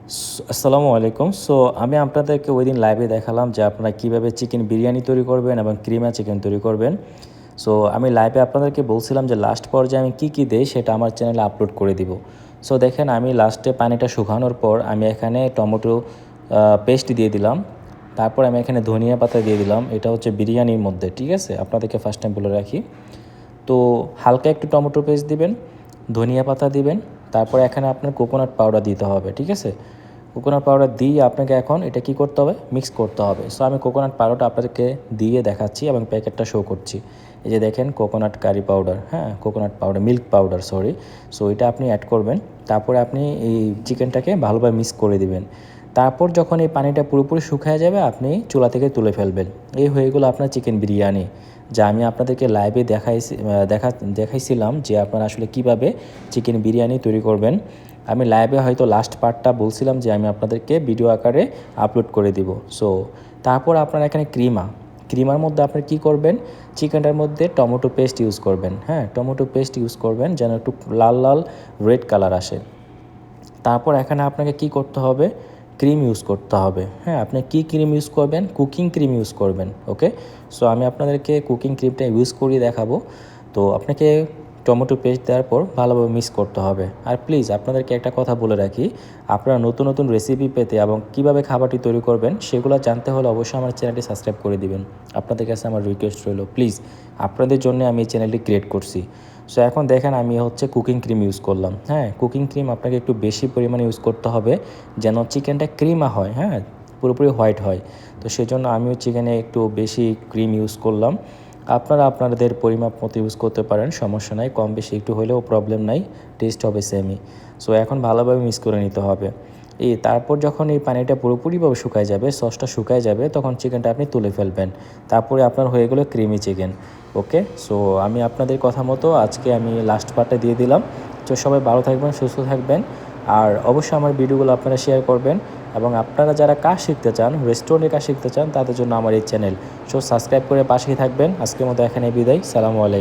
আসসালামু আলাইকুম। সো আমি আপনাদেরকে ঐদিন লাইভে দেখালাম যে আপনারা কিভাবে চিকেন বিরিয়ানি তৈরি করবেন এবং ক্রিমা চিকেন তৈরি করবেন। সো আমি লাইভে আপনাদেরকে বলছিলাম যে লাস্ট পর্যায়ে আমি কি দেই সেটা আমার চ্যানেলে আপলোড করে দিব। সো দেখেন আমি লাস্টে পানিটা শুকানোর পর আমি এখানে টমেটো পেস্ট দিয়ে দিলাম। তারপর আমি এখানে ধনিয়া পাতা দিয়ে দিলাম। এটা হচ্ছে বিরিয়ানির মধ্যে, ঠিক আছে? আপনাদেরকে ফার্স্ট টাইম বলে রাখি। তো হালকা একটু টমেটো পেস্ট দিবেন, ধনিয়া পাতা দিবেন, তারপর এখানে আপনার কোকোনাট পাউডার দিতে হবে, ঠিক আছে? কোকোনাট পাউডার দিয়ে আপনাকে এখন এটা কি করতে হবে? মিক্স করতে হবে। সো আমি কোকোনাট পাউডারটা আপনাদেরকে দিয়ে দেখাচ্ছি এবং প্যাকেটটা শো করছি। এই যে দেখেন কোকোনাট কারি পাউডার, হ্যাঁ? Coconut powder, milk powder sorry. So এটা আপনি অ্যাড করবেন। তারপরে আপনি এই চিকেনটাকে ভালোভাবে মিক্স করে দিবেন। তারপর যখন এই পানিটা পুরোপুরি শুকায় যাবে আপনি চুলা থেকে তুলে ফেলবেন। এই হয়ে গেলো আপনার চিকেন বিরিয়ানি। যা আমি আপনাদেরকে লাইভে দেখাইছিলাম যে আপনারা আসলে কিভাবে চিকেন বিরিয়ানি তৈরি করবেন। আমি লাইভে হয়তো লাস্ট পার্টটা বলছিলাম যে আমি আপনাদেরকে ভিডিও আকারে আপলোড করে দিব। সো তারপর আপনারা এখানে ক্রিমার মধ্যে আপনি কি করবেন? চিকেনটার মধ্যে টমেটো পেস্ট ইউজ করবেন, হ্যাঁ? টমেটো পেস্ট ইউজ করবেন যেন একটু লাল লাল রেড কালার আসে। তারপর এখানে আপনাকে কি করতে হবে? ক্রিম ইউজ করতে হবে, হ্যাঁ? আপনি কি ক্রিম ইউজ করবেন? কুকিং ক্রিম ইউজ করবেন, ওকে? সো আমি আপনাদেরকে কুকিং ক্রিমটা ইউজ করিয়ে দেখাবো। তো আপনাকে টমেটো পেস্ট দেওয়ার পর ভালোভাবে মিক্স করতে হবে। আর প্লিজ আপনাদেরকে একটা কথা বলে রাখি, আপনারা নতুন নতুন রেসিপি পেতে এবং কীভাবে খাবারটি তৈরি করবেন সেগুলো জানতে হলে অবশ্যই আমার চ্যানেলটি সাবস্ক্রাইব করে দিবেন। আপনাদের কাছে আমার রিকোয়েস্ট রইল, প্লিজ আপনাদের জন্য আমি এই চ্যানেলটি ক্রিয়েট করছি। সো এখন দেখেন আমি হচ্ছে কুকিং ক্রিম ইউজ করলাম, হ্যাঁ? কুকিং ক্রিম আপনাকে একটু বেশি পরিমাণে ইউজ করতে হবে যেন চিকেনটা ক্রিমা হয়, হ্যাঁ? পুরোপুরি হোয়াইট হয়। তো সেজন্য আমিও চিকেনে একটু বেশি ক্রিম ইউজ করলাম। আপনারা আপনাদের পরিমাপ মতো ইউজ করতে পারেন, সমস্যা নাই। কম বেশি একটু হলেও প্রবলেম নাই, টেস্ট হবে সেমই। সো এখন ভালোভাবে মিক্স করে নিতে হবে। তারপর যখন এই পানিটা পুরোপুরিভাবে শুকায় যাবে, সসটা শুকায় যাবে, তখন চিকেনটা আপনি তুলে ফেলবেন। তারপরে আপনার হয়ে গেলো ক্রিমি চিকেন, ওকে? সো আমি আপনাদের কথা মতো আজকে আমি লাস্ট পার্টটা দিয়ে দিলাম। তো সবাই ভালো থাকবেন, সুস্থ থাকবেন। আর অবশ্যই আমার ভিডিওগুলো আপনারা শেয়ার করবেন এবং আপনারা যারা কাজ শিখতে চান, রেস্টুরেন্টে কাজ শিখতে চান, তাদের জন্য আমার এই চ্যানেল। সো সাবস্ক্রাইব করে পাশেই থাকবেন। আজকের মতো এখানে বিদায়। সালামু আলাইকুম।